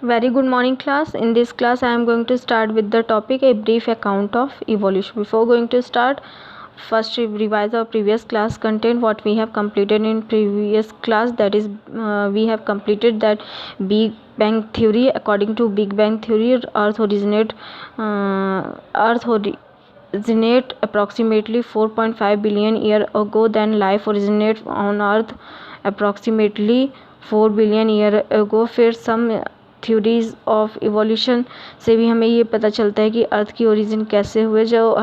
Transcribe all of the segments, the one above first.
Very good morning class. In this class I am going to start with the topic a brief account of evolution. Before going to start, first revise our previous class content, what we have completed in previous class. That is we have completed that Big Bang theory. According to Big Bang theory, earth originate approximately 4.5 billion year ago. Then life originate on earth approximately 4 billion year ago. फिर सम theories of evolution से भी हमें ये पता चलता है कि अर्थ की ओरिजिन कैसे हुए. जो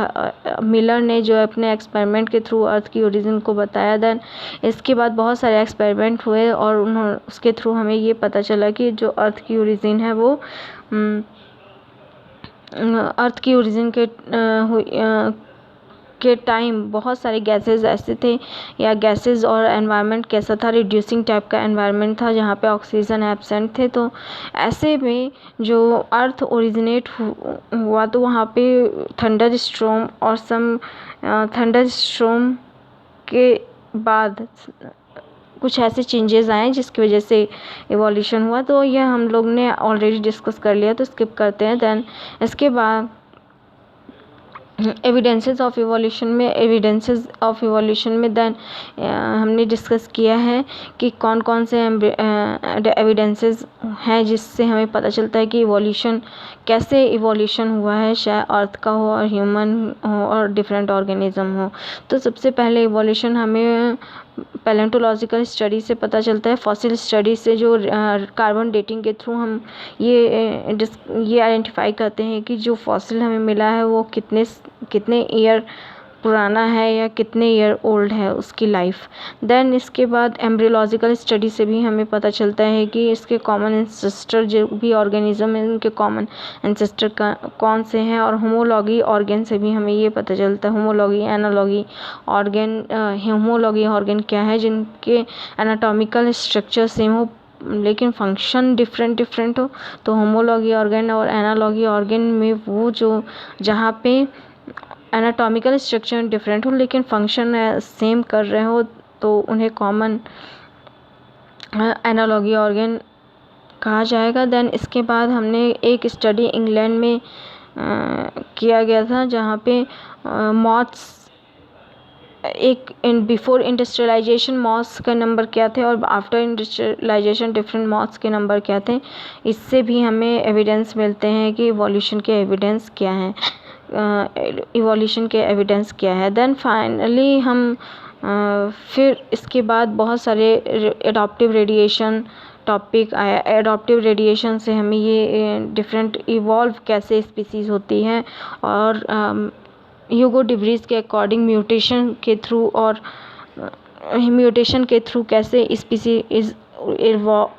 मिलर ने जो अपने एक्सपेरिमेंट के थ्रू अर्थ की ओरिजिन को बताया. देन इसके बाद बहुत सारे एक्सपेरिमेंट हुए और उसके थ्रू हमें ये पता चला कि जो अर्थ की ओरिजिन है वो अर्थ की ओरिजिन के टाइम बहुत सारे गैसेस ऐसे थे या गैसेस और एनवायरनमेंट कैसा था, रिड्यूसिंग टाइप का एनवायरनमेंट था जहाँ पे ऑक्सीजन एब्सेंट थे. तो ऐसे में जो अर्थ ओरिजिनेट हुआ तो वहाँ पे थंडर स्ट्रॉम और थंडर स्ट्रॉम के बाद कुछ ऐसे चेंजेस आए जिसकी वजह से इवोल्यूशन हुआ. तो यह हम लोग ने ऑलरेडी डिस्कस कर लिया तो स्किप करते हैं. देन इसके बाद एविडेंसेस ऑफ इवोल्यूशन में देन हमने डिस्कस किया है कि कौन कौन से एविडेंसेस हैं जिससे हमें पता चलता है कि इवोल्यूशन कैसे इवोल्यूशन हुआ है, चाहे अर्थ का हो और ह्यूमन हो और डिफरेंट ऑर्गेनिज्म हो. तो सबसे पहले इवोल्यूशन हमें पैलेंटोलॉजिकल स्टडी से पता चलता है. फॉसिल स्टडी से जो कार्बन डेटिंग के थ्रू हम ये आइडेंटिफाई करते हैं कि जो फॉसिल हमें मिला है वो कितने ईयर पुराना है या कितने ईयर ओल्ड है उसकी लाइफ. देन इसके बाद एम्ब्रियोलॉजिकल स्टडी से भी हमें पता चलता है कि इसके कॉमन एंसेस्टर जो भी ऑर्गेनिज्म है उनके कॉमन एंसेस्टर कौन से हैं. और होमोलॉगी ऑर्गन से भी हमें ये पता चलता है. Homology analogy organ. Homology organ क्या है? जिनके एनाटॉमिकल स्ट्रक्चर सेम हो लेकिन फंक्शन डिफरेंट हो. तो होमोलॉगी ऑर्गन और एनालॉगी ऑर्गन में वो जो जहाँ पे एनाटॉमिकल स्ट्रक्चर डिफरेंट हो लेकिन फंक्शन सेम कर रहे हो तो उन्हें कॉमन एनालॉगी ऑर्गन कहा जाएगा. देन इसके बाद हमने एक स्टडी इंग्लैंड में किया गया था जहाँ पे मॉथ्स बिफोर इंडस्ट्रियलाइजेशन मॉथ्स का नंबर क्या थे और आफ्टर इंडस्ट्रियलाइजेशन डिफरेंट मॉथ्स के नंबर क्या थे. इससे भी हमें एविडेंस मिलते हैं कि इवोल्यूशन के एविडेंस क्या हैं. देन फाइनली हम फिर इसके बाद बहुत सारे एडॉप्टिव रेडिएशन टॉपिक आया. एडॉप्टिव रेडिएशन से हमें ये डिफरेंट इवॉल्व कैसे स्पीसीज़ होती हैं और ह्यूगो डिवरीज के अकॉर्डिंग म्यूटेशन के थ्रू कैसे स्पीसीज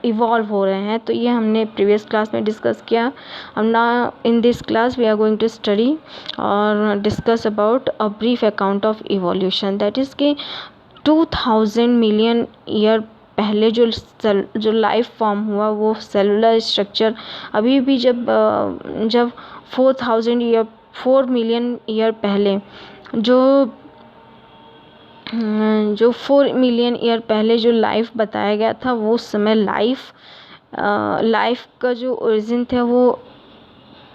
इवॉल्व हो रहे हैं. तो ये हमने प्रीवियस क्लास में डिस्कस किया. अब ना in this class we are going to study और discuss about a brief account of evolution. That is कि 2000 मिलियन ईयर पहले जो लाइफ फॉर्म हुआ वो सेलुलर स्ट्रक्चर अभी भी जब 4 मिलियन ईयर पहले जो 4 मिलियन ईयर पहले जो लाइफ बताया गया था वो समय लाइफ का जो ओरिजिन था वो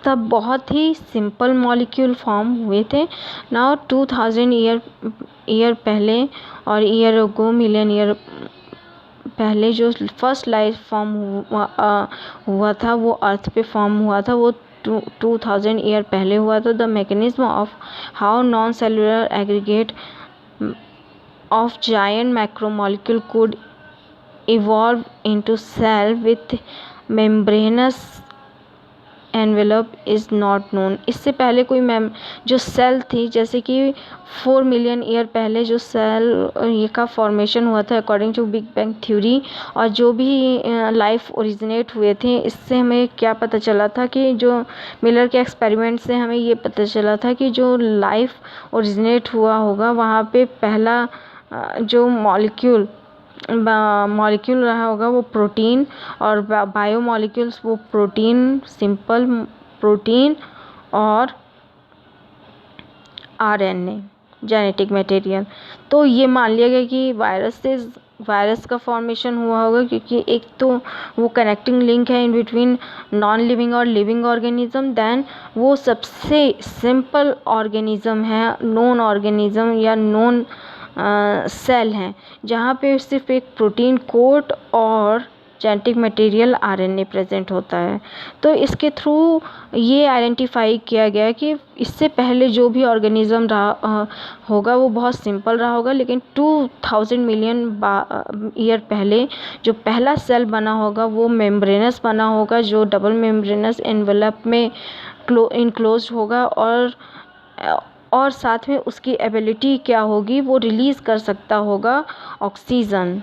तब बहुत ही सिंपल मॉलिक्यूल फॉर्म हुए थे. नाउ 2000 ईयर पहले और ईयर अगो मिलियन ईयर पहले जो फर्स्ट लाइफ फॉर्म हुआ था वो अर्थ पे फॉर्म हुआ था. वो 2000 ईयर पहले हुआ था. The mechanism of how non cellular aggregate of giant macromolecule could evolve into cell with membranous envelope is not known. इससे पहले कोई जो सेल थी जैसे कि 4 मिलियन ईयर पहले जो सेल ये का फॉर्मेशन हुआ था according to Big Bang theory और जो भी लाइफ ओरिजिनेट हुए थे इससे हमें क्या पता चला था कि जो मिलर के एक्सपेरिमेंट से हमें ये पता चला था कि जो लाइफ ओरिजिनेट हुआ होगा वहाँ पे पहला जो मॉलिक्यूल रहा होगा वो प्रोटीन और बायो मॉलिक्यूल्स वो प्रोटीन, सिंपल प्रोटीन और आरएनए. Genetic material. तो ये मान लिया गया कि वायरस का फॉर्मेशन हुआ होगा, क्योंकि एक तो वो कनेक्टिंग लिंक है इन बिटवीन नॉन लिविंग और लिविंग ऑर्गेनिज्म, देन वो सबसे सिंपल ऑर्गेनिज्म है, नॉन ऑर्गेनिज्म या नॉन सेल हैं, जहाँ पे सिर्फ एक प्रोटीन कोट और जेनेटिक मटेरियल आरएनए प्रेजेंट होता है। तो इसके थ्रू ये आइडेंटिफाई किया गया कि इससे पहले जो भी ऑर्गेनिज्म रहा होगा वो बहुत सिंपल रहा होगा, लेकिन 2000 मिलियन ईयर पहले जो पहला सेल बना होगा वो मेम्ब्रेनस बना होगा, जो डबल मेम्ब्रेनस एनवेलप में इनक्लोज होगा, और साथ में उसकी एबिलिटी क्या होगी, वो रिलीज़ कर सकता होगा oxygen,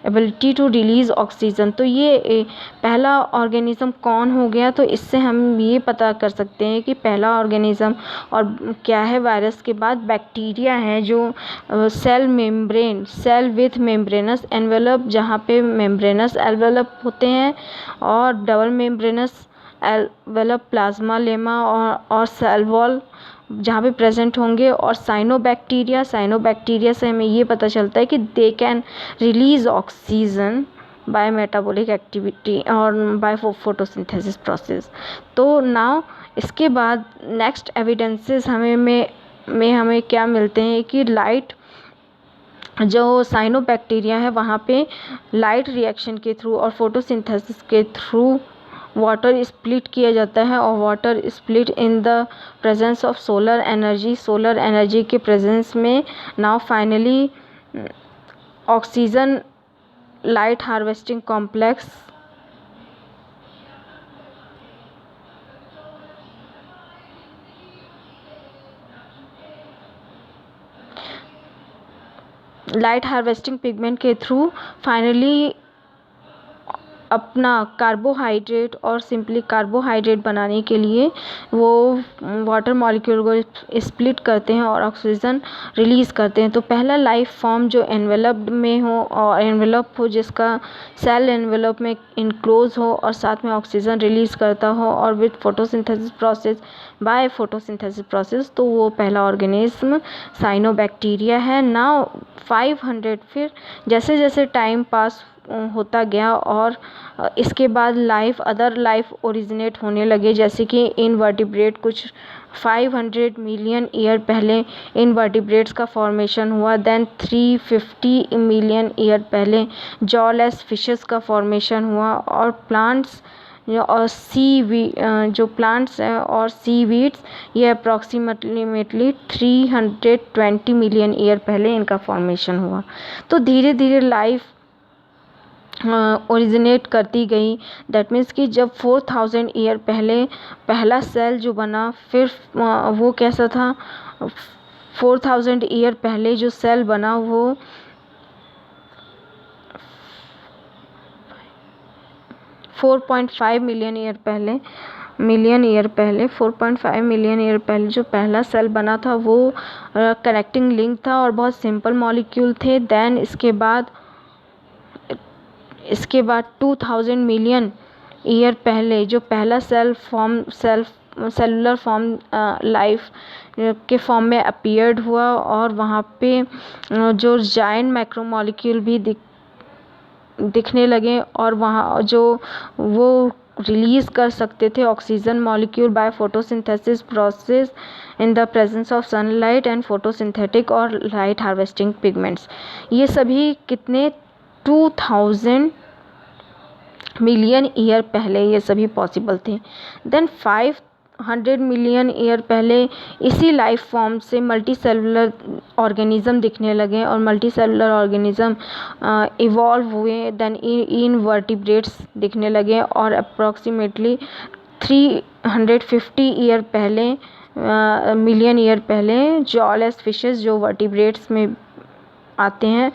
ability to release oxygen. तो ये पहला ऑर्गेनिज्म कौन हो गया, तो इससे हम ये पता कर सकते हैं कि पहला ऑर्गेनिज्म और क्या है, वायरस के बाद बैक्टीरिया है, जो सेल विथ मेम्ब्रेनस एनवेलप, जहाँ पे मेम्ब्रेनस एनवेलप होते हैं, और double membranous envelope plasma lemma और सेल वॉल जहाँ पे प्रेजेंट होंगे, और साइनोबैक्टीरिया से हमें ये पता चलता है कि they can release oxygen by metabolic activity और बाय फोटोसिंथेसिस प्रोसेस। तो नाउ इसके बाद नेक्स्ट एविडेंसेस हमें क्या मिलते हैं कि लाइट, जो साइनोबैक्टीरिया है वहाँ पे लाइट रिएक्शन के थ्रू और फोटोसिंथेसिस के थ्रू वाटर स्प्लिट किया जाता है, और water split in the presence of solar energy के प्रेजेंस में now finally oxygen light harvesting complex light harvesting pigment के थ्रू फाइनली अपना कार्बोहाइड्रेट और सिंपली कार्बोहाइड्रेट बनाने के लिए वो वाटर मॉलिक्यूल को स्प्लिट करते हैं और ऑक्सीजन रिलीज़ करते हैं। तो पहला लाइफ फॉर्म जो एनवेलप्ड में हो और एनवेलप हो, जिसका सेल एनवेलप में इनक्लोज हो और साथ में ऑक्सीजन रिलीज़ करता हो और विथ बाय फोटोसिंथेसिस प्रोसेस, तो वो पहला ऑर्गेनिज्म साइनोबैक्टीरिया है। नाउ 500 फिर जैसे जैसे टाइम पास होता गया और इसके बाद अदर लाइफ ओरिजिनेट होने लगे, जैसे कि इनवर्टिब्रेट कुछ 500 मिलियन ईयर पहले इनवर्टिब्रेट्स का फॉर्मेशन हुआ। देन 350 मिलियन ईयर पहले जॉलेस फिशेस का फॉर्मेशन हुआ, और प्लांट्स और जो प्लांट्स हैं और सीवीड्स, ये अप्रॉक्सीमेटली 320 मिलियन ईयर पहले इनका फॉर्मेशन हुआ। तो धीरे धीरे लाइफ ओरिजिनेट करती गई। दैट मीन्स कि जब 4000 ईयर पहले पहला सेल जो बना, फिर वो कैसा था, 4000 ईयर पहले जो सेल बना वो 4.5 मिलियन ईयर पहले 4.5 मिलियन ईयर पहले जो पहला सेल बना था वो कनेक्टिंग लिंक था और बहुत सिंपल मॉलिक्यूल थे। देन इसके बाद 2000 मिलियन ईयर पहले जो पहला सेलुलर फॉर्म लाइफ के फॉर्म में अपीयर्ड हुआ, और वहाँ पे जो जायंट मैक्रोमोलिक्यूल भी दिखने लगे, और वहाँ जो वो रिलीज़ कर सकते थे oxygen molecule by photosynthesis process in the presence of sunlight and photosynthetic और लाइट हार्वेस्टिंग पिगमेंट्स। ये सभी कितने 2000 मिलियन ईयर पहले ये सभी पॉसिबल थे। देन 500 मिलियन ईयर पहले इसी लाइफ फॉर्म से मल्टी सेलुलर ऑर्गेनिज्म दिखने लगे, और मल्टी सेलुलर ऑर्गेनिज्म इवॉल्व हुए। देन इनवर्टिब्रेट्स दिखने लगे, और अप्रॉक्सीमेटली 350 ईयर पहले मिलियन ईयर पहले जॉलेस फिशेस जो वर्टिब्रेट्स में आते हैं,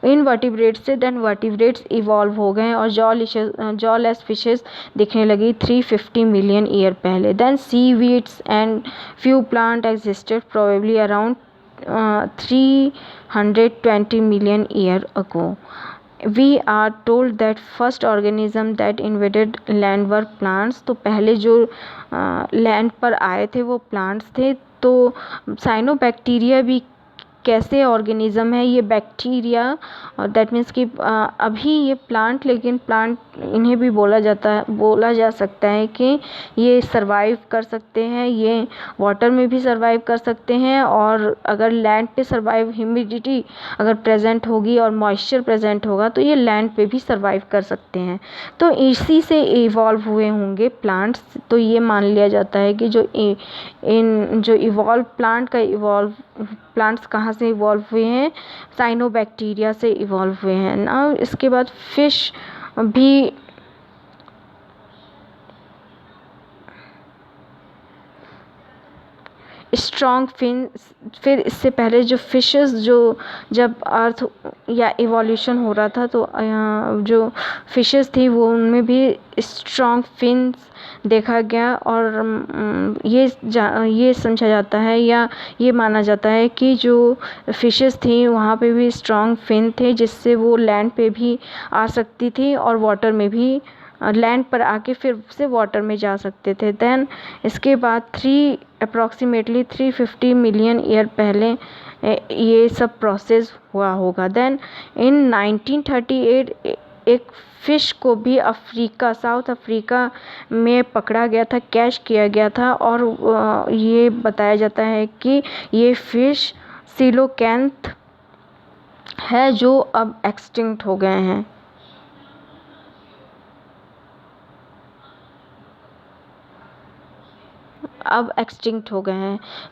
इन वर्टिब्रेट्स से देन वर्टिब्रेट्स इवॉल्व हो गए और जॉलेस फिशेस दिखने लगी 350 मिलियन ईयर पहले। Then seaweeds and few plant existed probably around 320 million year ago. We are told that first organism that invaded land were plants। तो पहले जो लैंड पर आए थे वो प्लांट्स थे। तो साइनोबैक्टीरिया भी कैसे ऑर्गेनिज्म है, ये बैक्टीरिया, और दैट मीन्स कि अभी ये प्लांट, लेकिन प्लांट इन्हें भी बोला जा सकता है कि ये सरवाइव कर सकते हैं, ये वाटर में भी सरवाइव कर सकते हैं, और अगर लैंड पे सरवाइव, ह्यूमिडिटी अगर प्रेजेंट होगी और मॉइस्चर प्रेजेंट होगा तो ये लैंड पे भी सरवाइव कर सकते हैं। तो इसी से इवॉल्व हुए होंगे प्लांट्स। तो ये मान लिया जाता है कि जो इवॉल्व प्लांट्स कहाँ से इवॉल्व हुए हैं, साइनोबैक्टीरिया से इवॉल्व हुए हैं ना। इसके बाद फिश भी स्ट्रॉन्ग फिन्स, फिर इससे पहले जो फिशेस, जो जब अर्थ या इवोल्यूशन हो रहा था तो जो फिशेस थी वो उनमें भी स्ट्रॉन्ग फिन्स देखा गया, और ये समझा जाता है या ये माना जाता है कि जो फिशेस थी वहाँ पे भी स्ट्रॉन्ग फिन थे, जिससे वो लैंड पे भी आ सकती थी और वाटर में भी, लैंड पर आके फिर से वाटर में जा सकते थे। देन इसके बाद अप्रॉक्सीमेटली 350 मिलियन ईयर पहले ये सब प्रोसेस हुआ होगा। देन इन 1938 एक फ़िश को भी साउथ अफ्रीका में पकड़ा गया था, कैच किया गया था, और ये बताया जाता है कि ये फ़िश सिलोकैंथ है जो अब एक्सटिंक्ट हो गए हैं।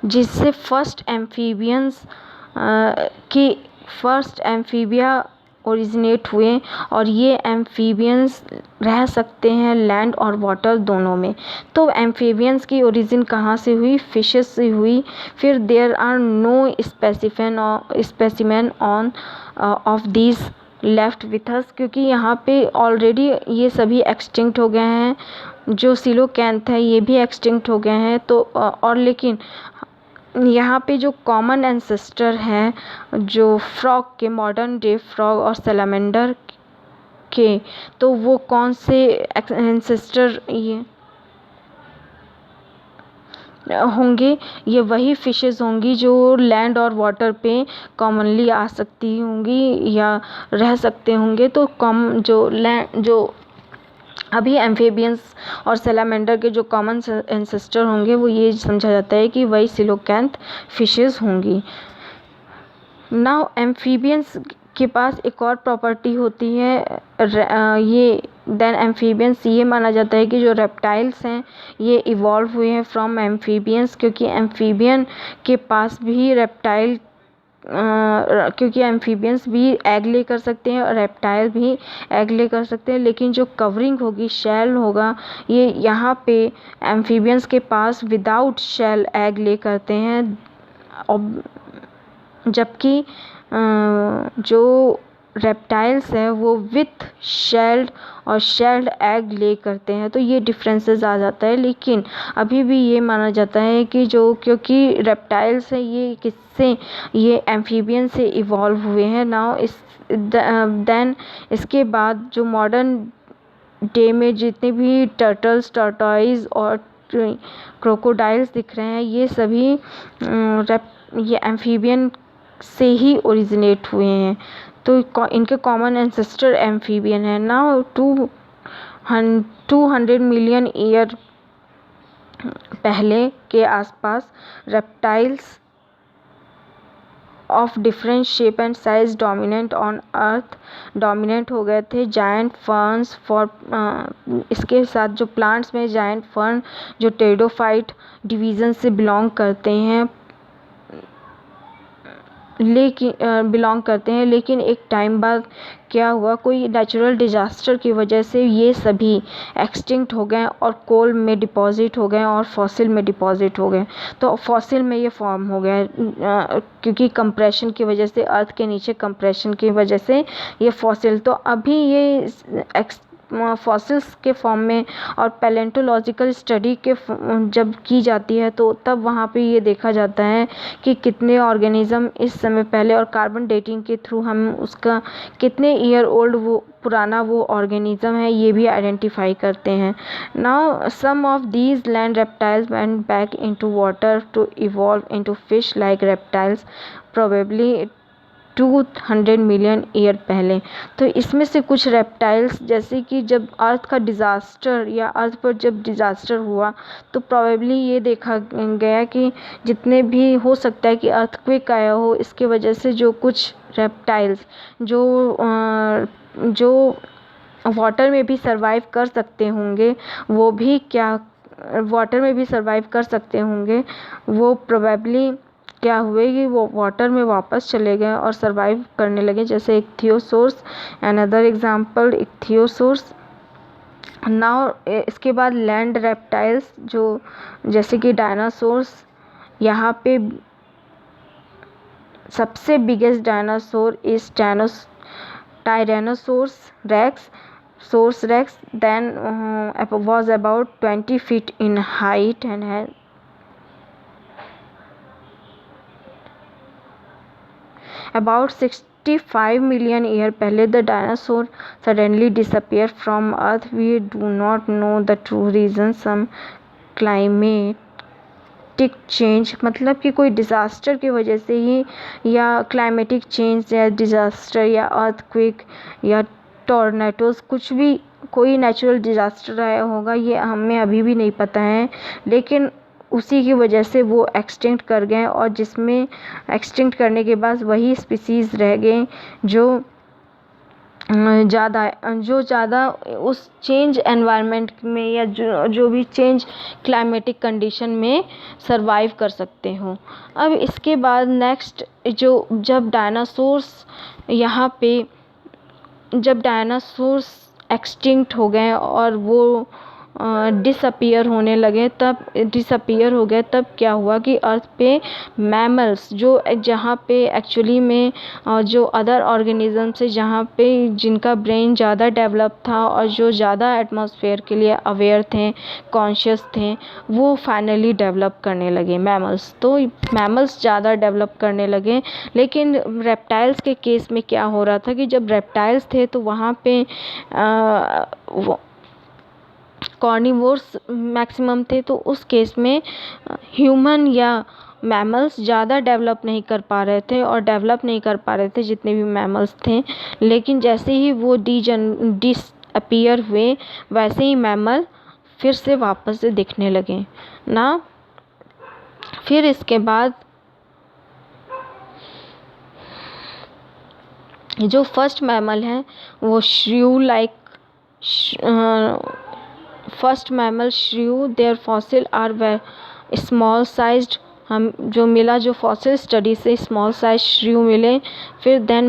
जिससे फर्स्ट एम्फीबिया ओरिजिनेट हुए, और ये एम्फीबियंस रह सकते हैं लैंड और वाटर दोनों में। तो एम्फीबियंस की ओरिजिन कहाँ से हुई? फिशेस से हुई। फिर there are no specimen of these left with us, क्योंकि यहाँ पे ऑलरेडी ये सभी एक्सटिंक्ट हो गए हैं। जो सिलोकैंथ है ये भी एक्सटिंक्ट हो गए हैं। तो और लेकिन यहाँ पे जो कॉमन एंसेस्टर हैं, जो फ्रॉग के, मॉडर्न डे फ्रॉग और सैलामेंडर के, तो वो कौन से एंसेस्टर ये होंगे? ये वही फिशेस होंगी जो लैंड और वाटर पे कॉमनली आ सकती होंगी या रह सकते होंगे। तो जो अभी एम्फीबियंस और सैलामेंडर के जो कॉमन एंसेस्टर होंगे, वो ये समझा जाता है कि वही सिलोकैंथ फिशेस होंगी। नाउ एम्फीबियंस के पास एक और प्रॉपर्टी होती है, एम्फीबियंस ये माना जाता है कि जो रेप्टाइल्स हैं ये इवॉल्व हुए हैं फ्रॉम एम्फीबियंस, क्योंकि एम्फीबियन के पास भी क्योंकि एम्फीबियंस भी एग ले कर सकते हैं और रेप्टाइल भी एग ले कर सकते हैं, लेकिन जो कवरिंग होगी, शेल होगा, ये यहाँ पे एम्फीबियंस के पास विदाउट शेल एग ले करते हैं, जबकि जो रेप्टाइल्स हैं वो विथ शेल्ड और शेल्ड एग ले करते हैं। तो ये डिफरेंसेस आ जाता है, लेकिन अभी भी ये माना जाता है कि क्योंकि रेप्टाइल्स हैं ये एम्फीबियन से इवॉल्व हुए हैं। नाउ देन इसके बाद जो मॉडर्न डे में जितने भी टर्टल्स, टर्टॉइज और क्रोकोडाइल्स दिख रहे हैं, ये सभी ये एम्फीबियन से ही ओरिजिनेट हुए हैं। तो इनके कॉमन एंसेस्टर एम्फीबियन है। नाउ 200 मिलियन ईयर पहले के आसपास reptiles of different shape and size dominant on earth dominant हो गए थे। जायंट फर्न्स इसके साथ जो प्लांट्स में जायंट फर्न जो टेरिडोफाइट डिवीज़न से बिलोंग करते हैं, लेकिन एक टाइम बाद क्या हुआ, कोई नेचुरल डिजास्टर की वजह से ये सभी एक्सटिंक्ट हो गए और कोल में डिपॉजिट हो गए और फॉसिल में डिपॉजिट हो गए। तो फॉसिल में ये फॉर्म हो गया क्योंकि कंप्रेशन की वजह से, अर्थ के नीचे कंप्रेशन की वजह से ये फॉसिल। तो अभी ये फॉसिल्स के फॉर्म में और पैलेंटोलॉजिकल स्टडी के जब की जाती है तो तब वहाँ पे ये देखा जाता है कि कितने ऑर्गेनिज्म इस समय पहले, और कार्बन डेटिंग के थ्रू हम उसका कितने ईयर ओल्ड वो पुराना वो ऑर्गेनिज्म है ये भी आइडेंटिफाई करते हैं। Now some of these land reptiles went back into water to evolve into fish like reptiles probably 200 million year पहले। तो इसमें से कुछ रेप्टाइल्स, जैसे कि जब अर्थ का डिज़ास्टर या अर्थ पर जब डिज़ास्टर हुआ तो प्रोबेबली ये देखा गया कि जितने भी हो सकता है कि अर्थक्वेक आया हो, इसके वजह से जो कुछ रेप्टाइल्स जो वाटर में भी सरवाइव कर सकते होंगे वो भी वाटर में भी सरवाइव कर सकते होंगे, वो प्रोबेबली क्या हुए कि वो वाटर में वापस चले गए और सरवाइव करने लगे, जैसे इक्थियोसोर्स, अनदर एग्जांपल इक्थियोसोर्स। नाउ इसके बाद लैंड रेप्टाइल्स जो जैसे कि डायनासोर्स, यहाँ पे सबसे biggest dinosaur is tyrannosaurus rex, then was about 20 feet in height and had about 65 million years पहले the dinosaur suddenly disappeared from earth. We do not know the true reason. Some climatic change, मतलब कि कोई disaster की वजह से ही, या climatic change या disaster या अर्थक्वेक या टॉर्नेडोज, कुछ भी कोई नेचुरल डिज़ास्टर आया होगा, ये हमें अभी भी नहीं पता है, लेकिन उसी की वजह से वो एक्सटिंक्ट कर गए और जिसमें एक्सटिंक्ट करने के बाद वही स्पीसीज़ रह गए जो ज़्यादा उस चेंज एनवायरनमेंट में या जो भी चेंज क्लाइमेटिक कंडीशन में सरवाइव कर सकते हो। अब इसके बाद नेक्स्ट जब डायनासोर्स एक्सटिंक्ट हो गए और वो डिसअपियर हो गए, तब क्या हुआ कि अर्थ पे मैमल्स जहाँ पे एक्चुअली में जो अदर ऑर्गेनिज्म से जहाँ पे जिनका ब्रेन ज़्यादा डेवलप था और जो ज़्यादा एटमॉस्फेयर के लिए अवेयर थे, कॉन्शियस थे, वो फाइनली डेवलप करने लगे मैमल्स। तो मैमल्स ज़्यादा डेवलप करने लगे, लेकिन रेप्टाइल्स के केस में क्या हो रहा था कि जब रेप्टाइल्स थे तो वहाँ पे कॉर्निवोर्स मैक्सिमम थे, तो उस केस में ह्यूमन या मैमल्स ज़्यादा डेवलप नहीं कर पा रहे थे जितने भी मैमल्स थे। लेकिन जैसे ही वो डिसअपियर हुए वैसे ही मैमल फिर से वापस से दिखने लगे ना। फिर इसके बाद जो फर्स्ट मैमल है वो first mammal shrew, their fossil are small sized, हम जो फॉसिल स्टडी से स्मॉल साइज श्रियू मिले। फिर देन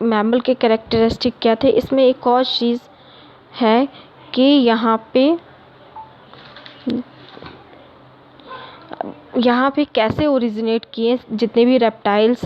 मैमल के कैरेक्टरिस्टिक क्या थे, इसमें एक और चीज़ है कि यहाँ पे कैसे ओरिजिनेट किए जितने भी रेप्टाइल्स,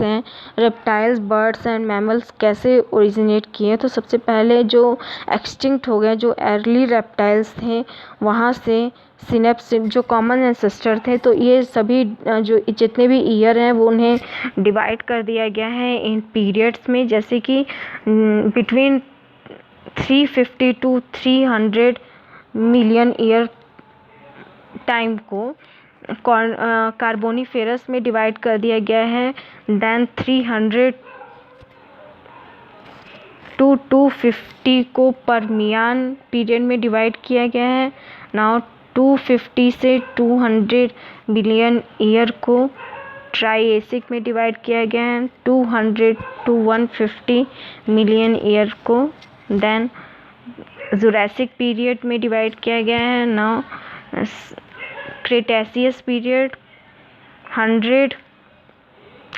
बर्ड्स एंड मैमल्स कैसे ओरिजिनेट किए। तो सबसे पहले जो एक्सटिंक्ट हो गए, जो अर्ली रेप्टाइल्स थे, वहाँ से सिनेप्स जो कॉमन एंसेस्टर थे, तो ये सभी जो जितने भी ईयर हैं वो उन्हें डिवाइड कर दिया गया है इन पीरियड्स में, जैसे कि between 350 to 300 million year time को कार्बोनिफेरस में डिवाइड कर दिया गया है। देन 300 to 250 को परमियान पीरियड में डिवाइड किया गया है। नाउ 250 से 200 मिलियन ईयर को ट्राइएसिक में डिवाइड किया गया है, 200 to 150 मिलियन ईयर को देन जुरासिक पीरियड में डिवाइड किया गया है। Now Cretaceous period 100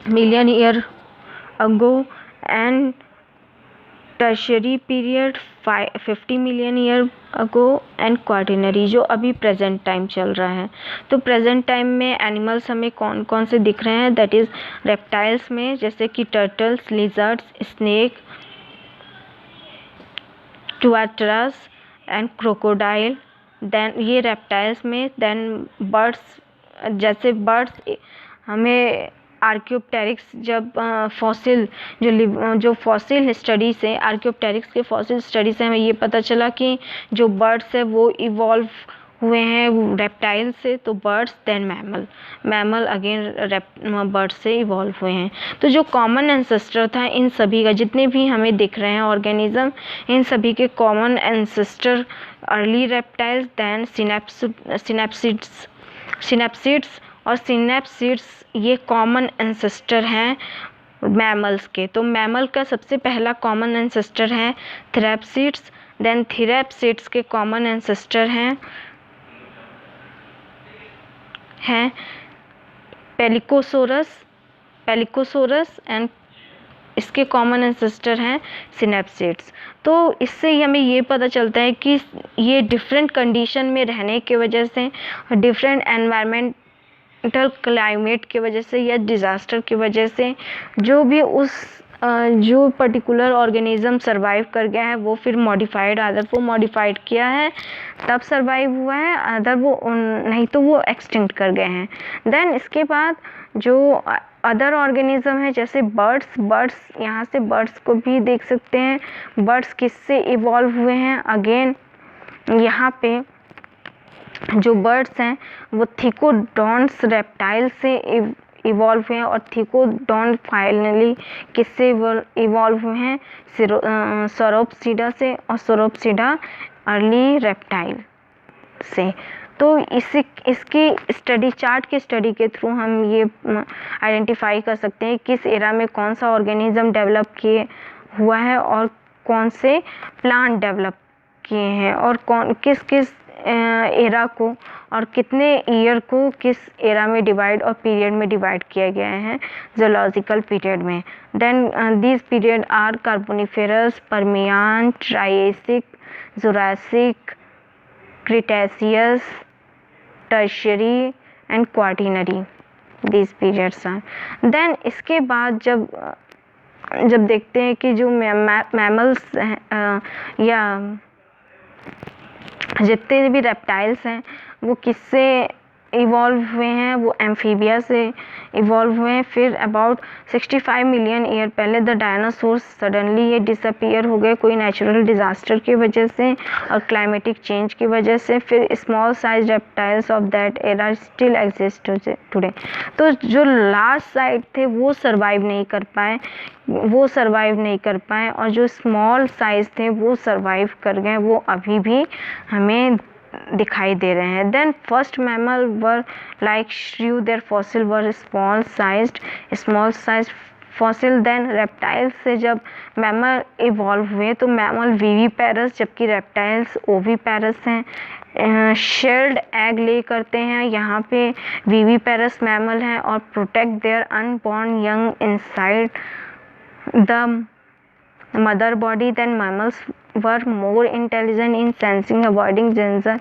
million year ago and tertiary period 50 million year ago and quaternary जो अभी प्रेजेंट टाइम चल रहा है। तो प्रेजेंट टाइम में एनिमल्स हमें कौन कौन से दिख रहे हैं, दैट इज़ रेप्टाइल्स में जैसे कि turtles, lizards, snake, tuataras and crocodile. Then ये रेप्टाइल्स में। देन बर्ड्स, जैसे बर्ड्स हमें आर्कियोप्टेरिक्स, जब फॉसिल जो फॉसिल स्टडी से, आर्कियोप्टेरिक्स के फॉसिल स्टडी से हमें ये पता चला कि जो बर्ड्स है वो इवॉल्व हुए हैं रेप्टाइल से। तो birds, then mammal again birds से इवॉल्व हुए हैं। तो जो कॉमन एंसेस्टर था इन सभी का, जितने भी हमें दिख रहे हैं ऑर्गेनिज्म, इन सभी के common ancestor early reptiles, then synapsids और सिनेप्सिड्स ये कॉमन एंसेस्टर हैं मैमल्स के। तो मैमल का सबसे पहला कॉमन एंसेस्टर है थेरैप्सिड्स। देन थेरैप्सिड्स के कॉमन एंसेस्टर हैं पेलिकोसोरस एंड इसके कॉमन एंसेस्टर हैं सिनेप्सिड्स। तो इससे हमें ये पता चलता है कि ये डिफरेंट कंडीशन में रहने की वजह से, डिफरेंट एनवायरमेंटल क्लाइमेट की वजह से या डिज़ास्टर की वजह से जो भी जो पर्टिकुलर ऑर्गेनिज्म सरवाइव कर गया है वो फिर मॉडिफाइड, अदर वो मॉडिफाइड किया है तब सरवाइव हुआ है, अदर वो नहीं तो वो एक्सटिंक्ट कर गए हैं। देन इसके बाद जो अदर ऑर्गेनिज्म है जैसे बर्ड्स, यहाँ से बर्ड्स को भी देख सकते हैं। बर्ड्स किससे इवॉल्व हुए हैं? अगेन यहाँ पे जो बर्ड्स हैं वो थिकोडॉन्ट्स रेप्टाइल से इवॉल्व हुए हैं और थिकोडॉन्ट फाइनली किससे इवॉल्व हुए हैं? सोरोप्सिडा से, और सोरोप्सिडा अर्ली रेप्टाइल से। तो इसकी स्टडी, चार्ट की स्टडी के थ्रू हम ये आइडेंटिफाई कर सकते हैं किस एरा में कौन सा ऑर्गेनिज्म डेवलप किए हुआ है और कौन से प्लांट डेवलप किए हैं और किस एरा को और कितने ईयर को किस एरा में डिवाइड और पीरियड में डिवाइड किया गया है ज़ूलॉजिकल पीरियड में। Then these period are Carboniferous, Permian, Triassic, Jurassic, Cretaceous, Tertiary and Quaternary. These periods are. Then इसके बाद जब देखते हैं कि जो मैमल्स हैं या जितने भी रेप्टाइल्स हैं वो किससे इवॉल्व हुए हैं? वो एम्फीबिया से इवॉल्व हुए हैं। फिर अबाउट 65 मिलियन ईयर पहले द डायनासोर्स सडनली ये डिसअपीयर हो गए कोई नेचुरल डिज़ास्टर की वजह से और क्लाइमेटिक चेंज की वजह से। फिर small size reptiles of that era still exist today. तो जो लास्ट साइज थे वो सरवाइव नहीं कर पाए और जो स्मॉल साइज थे वो सरवाइव कर गए, वो अभी भी हमें दिखाई दे रहे हैं। Then first mammal were like shrew, their fossil were small size fossil. Then reptile से जब मैमल इवॉल्व हुए तो मैमल विविपेरस, जबकि रेप्टाइल्स ओविपेरस हैं। शेल्ड एग ले करते हैं, यहाँ पे विविपेरस मैमल हैं और protect their unborn young inside the mother body. Then mammals were more intelligent in sensing, avoiding danger.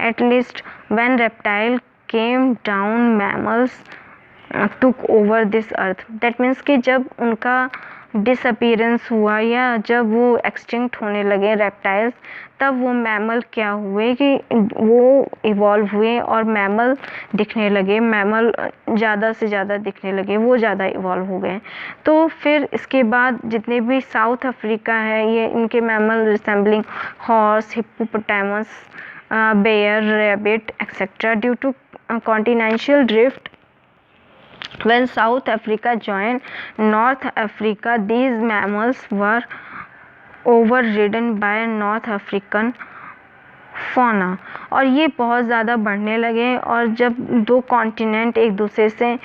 At least when reptile came down, mammals took over this earth. That means कि जब उनका disappearance हुआ या जब वो extinct होने लगे reptiles, तब वो मैमल क्या हुए कि वो इवॉल्व हुए और मैमल दिखने लगे, मैमल ज़्यादा से ज़्यादा दिखने लगे, वो ज़्यादा इवॉल्व हो गए। तो फिर इसके बाद जितने भी साउथ अफ्रीका है ये इनके mammal resembling horse, hippopotamus, bear, rabbit etcetera. Due to continental drift when South Africa joined North Africa, these mammals were overridden by North African fauna। और ये बहुत ज़्यादा बढ़ने लगे और जब दो कॉन्टिनेंट एक दूसरे से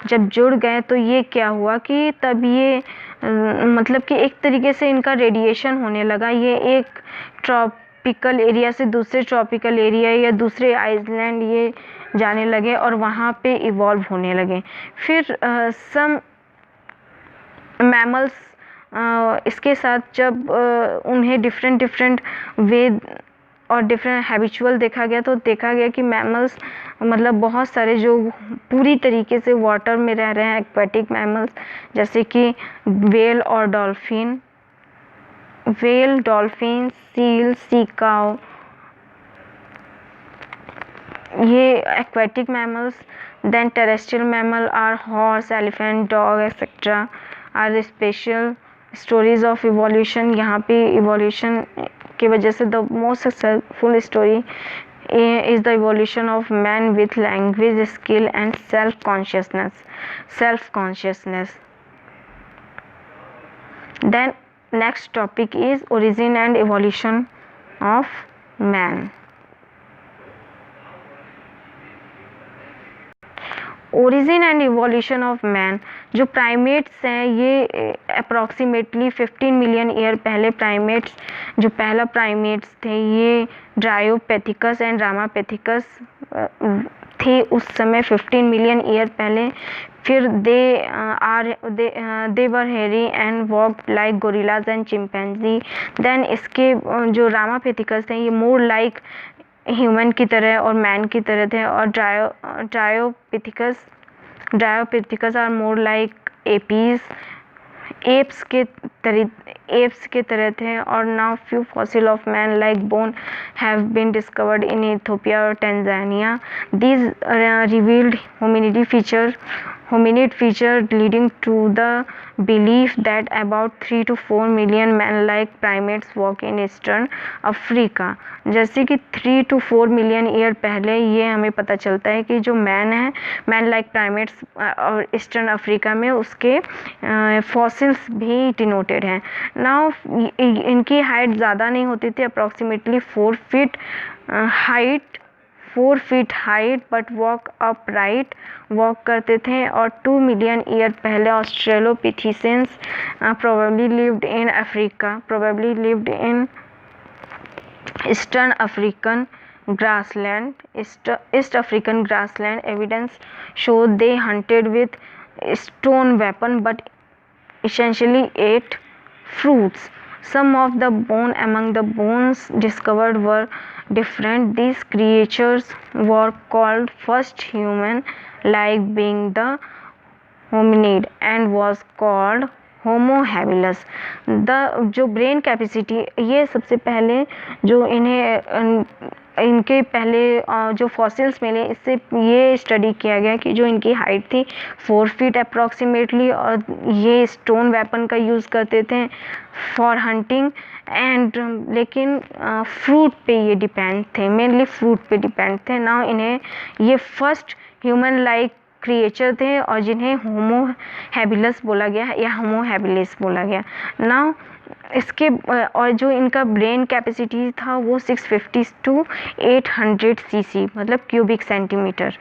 जब जुड़ गए तो ये क्या हुआ कि तब ये मतलब कि एक तरीके से इनका रेडिएशन होने लगा। ये एक ट्रॉपिकल एरिया से दूसरे ट्रॉपिकल एरिया या दूसरे आइलैंड ये जाने लगे और वहाँ पे इवॉल्व होने लगे। फिर सम मैमल्स इसके साथ जब उन्हें डिफरेंट वे और डिफरेंट हैबिचुअल देखा गया तो देखा गया कि मैमल्स मतलब बहुत सारे जो पूरी तरीके से वाटर में रह रहे हैं एक्वेटिक मैमल्स, जैसे कि व्हेल और dolphin, whale, dolphin, seal, sea cow, ये aquatic mammals. Then terrestrial mammal are horse, elephant, dog, etc. are the special stories of evolution. यहाँ पे evolution की वजह से the most successful story is the evolution of man with language, skill and self-consciousness. Then next topic is origin and evolution of man. Origin and evolution of man. जो primates हैं ये approximately 15 million year पहले primates, जो पहला primates थे ये ड्रायोपेथिकस and रामापेथिकस थे उस समय 15 मिलियन ईयर पहले. फिर they were hairy and walked like gorillas and chimpanzee. Then इसके जो रामापेथिकस थे ये मोर लाइक ह्यूमन की तरह और मैन की तरह थे. और Dryopithecus are more like apes के तरह थे. और now few fossil of man like bone have been discovered in Ethiopia और Tanzania. These revealed hominid feature leading to the belief that about 3 to 4 million man-like primates walk in eastern Africa. जैसे कि 3 to 4 million year पहले ये हमें पता चलता है कि जो मैन लाइक प्राइमेट्स और ईस्टर्न अफ्रीका में उसके फॉसिल्स भी डिनोटेड हैं. नाउ इनकी हाइट ज़्यादा नहीं होती थी, approximately 4 feet height, but walk करते थे. और 2 मिलियन ईयर पहले ऑस्ट्रेलोपिथेशियंस probably lived in East African grassland. Evidence show they hunted with stone weapon but essentially ate fruits. Some of the bone among the bones discovered were different. These creatures were called first human like being the hominid and was called homo habilis. जो brain capacity, ये सबसे पहले जो इनके पहले जो fossils मिले इससे ये स्टडी किया गया कि जो इनकी हाइट थी 4 फीट अप्रॉक्सीमेटली, और ये स्टोन वेपन का यूज़ करते थे फॉर हंटिंग एंड, लेकिन फ्रूट पे ये डिपेंड थे, मेनली फ्रूट पे डिपेंड थे. ना इन्हें ये फर्स्ट ह्यूमन लाइक क्रिएचर थे और जिन्हें होमो हैबिलस बोला गया या होमो हैबिलिस बोला गया. नाउ इसके और जो इनका ब्रेन कैपेसिटी था वो 650 to 800 cc मतलब cubic centimetre.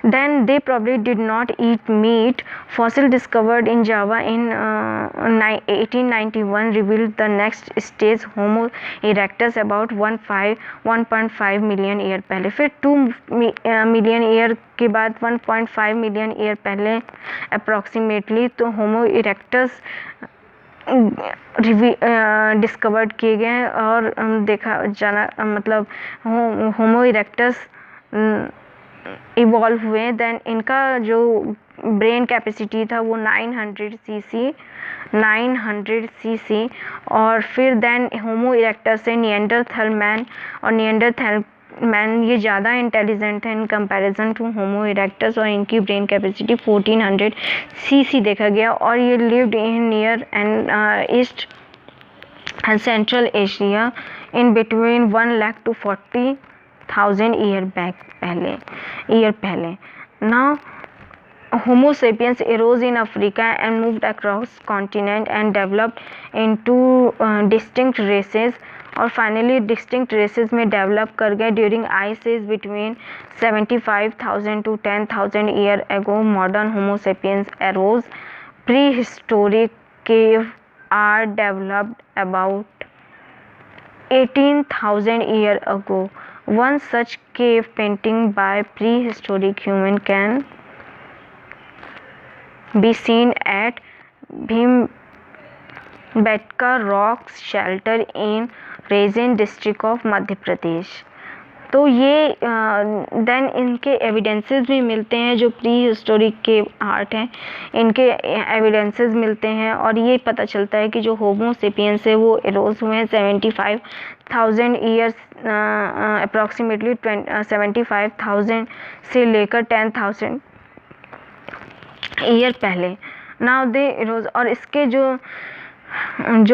Then they probably did not eat meat. Fossil discovered in Java in 1891 revealed the next stage Homo erectus about 1.5 million year पहले. फिर 2 मिलियन ईयर के बाद 1.5 मिलियन ईयर पहले approximately तो होमो erectus discovered किए गए और देखा जाना मतलब होमो इरेक्टस इवॉल्व हुए. देन इनका जो ब्रेन कैपेसिटी था वो 900 cc. और फिर देन होमो इरेक्टस से निएंडरथल मैन, और निएंडरथल मैन ये ज़्यादा इंटेलिजेंट है in comparison to homo erectus, और इनकी ब्रेन कैपेसिटी 1400 cc देखा गया. और ये lived in near and east and central Asia in between 1 lakh to 40,000 year पहले. Now Homo sapiens arose in Africa and moved across continent and developed into distinct races, और finally distinct races में develop कर गए during ice age between 75,000 to 10,000 year ago. Modern homo sapiens arose. Prehistoric cave art developed about 18,000 year ago. One such cave painting by prehistoric human can be seen at Bhimbetka Rocks Shelter in Raisen district of Madhya Pradesh. तो ये then इनके evidences भी मिलते हैं, जो pre historic के art हैं इनके एविडेंसेस मिलते हैं, और ये पता चलता है कि जो होमो सेपियंस है वो एरोज हुए हैं 75,000 ईयर्स, अप्रॉक्सीमेटली 75,000 से लेकर 10,000 ईयर पहले। नाउ दे एरोज, और इसके जो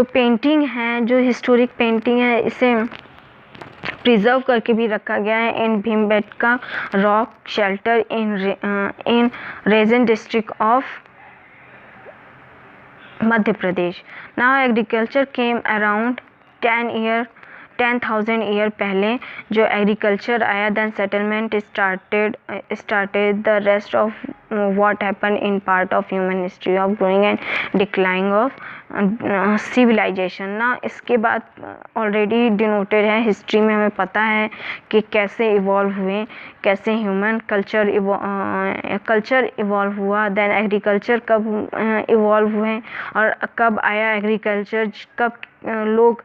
पेंटिंग है, जो हिस्टोरिक पेंटिंग है, इसे प्रिजर्व करके भी रखा गया है in Bhimbetka rock shelter in Raisen district of Madhya Pradesh. Now agriculture came around 10,000 year पहले जो एग्रीकल्चर आया, then settlement started the rest of what happen in part of human history of growing and declining of civilization ना। इसके बाद already denoted है history में, हमें पता है कि कैसे इवॉल्व हुए, कैसे ह्यूमन कल्चर इवॉल्व हुआ, देन एग्रीकल्चर कब इवॉल्व हुए और कब आया एग्रीकल्चर, कब लोग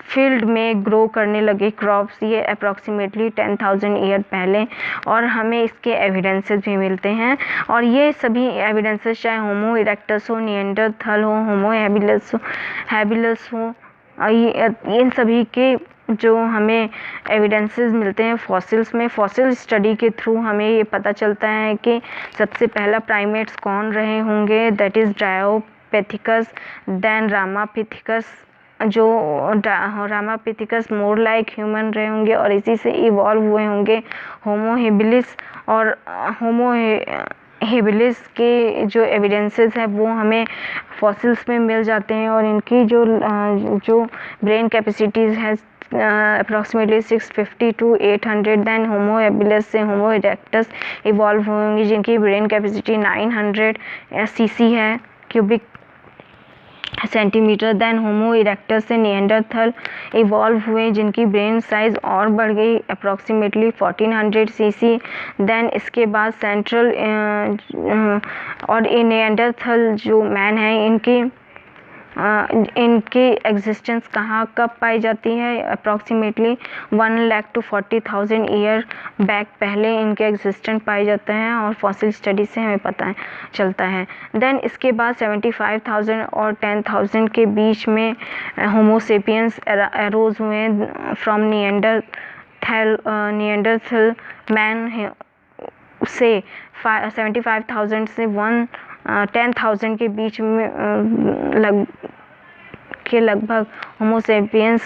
फील्ड में ग्रो करने लगे क्रॉप्स, ये अप्रॉक्सीमेटली 10,000 ईयर पहले, और हमें इसके एविडेंसेस भी मिलते हैं। और ये सभी एविडेंसेस चाहे होमो इरेक्टस हो, निएंडरथल हो, होमो हैबिलस हो, इन सभी के जो हमें एविडेंसेस मिलते हैं फॉसिल्स में, फॉसिल स्टडी के थ्रू हमें ये पता चलता है कि सबसे पहला प्राइमेट्स कौन रहे होंगे, दैट इज़ ड्रायोपेथिकस, देन रामापिथिकस, जो रामापिथिकस मोर लाइक ह्यूमन रहे होंगे और इसी से इवॉल्व हुए होंगे होमो हेबिलिस, और होमो हेबिलिस के जो एविडेंसेस है वो हमें फॉसिल्स में मिल जाते हैं, और इनकी जो ब्रेन कैपेसिटीज़ है approximately 650 to 800, then homo habilis से होमो इरेक्टस इवॉल्व होंगे जिनकी ब्रेन कैपेसिटी 900 cc है, cubic centimetre, then homo erectus से निएंडरथल इवॉल्व हुए जिनकी ब्रेन साइज और बढ़ गई अप्रॉक्सीमेटली 1400 cc, देन इसके बाद सेंट्रल और निएंडरथल जो मैन है इनकी एग्जिस्टेंस कहाँ कब पाई जाती है, approximately 1 lakh to 40,000 year back पहले इनके एग्जिस्टेंस पाए जाते हैं, और फॉसिल स्टडी से हमें पता चलता है। देन इसके बाद 75,000 और 10,000 के बीच में होमो सेपियंस एरोज हुए फ्रॉम निएंडरथल मैन से 75,000 से 10,000 के बीच में लगभग होमो सेपियंस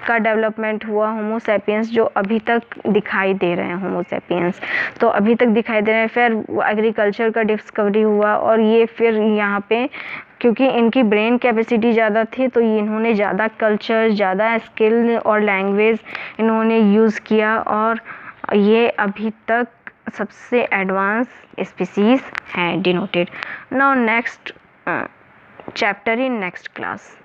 का डेवलपमेंट हुआ। होमो सेपियंस जो अभी तक दिखाई दे रहे हैं, होमो सेपियंस तो अभी तक दिखाई दे रहे हैं। फिर एग्रीकल्चर का डिस्कवरी हुआ, और ये फिर यहाँ पे क्योंकि इनकी ब्रेन कैपेसिटी ज़्यादा थी तो इन्होंने ज़्यादा कल्चर, ज़्यादा स्किल और लैंग्वेज इन्होंने यूज़ किया, और ये अभी तक सबसे एडवांस स्पीसीज हैं denoted. Now next chapter in next class.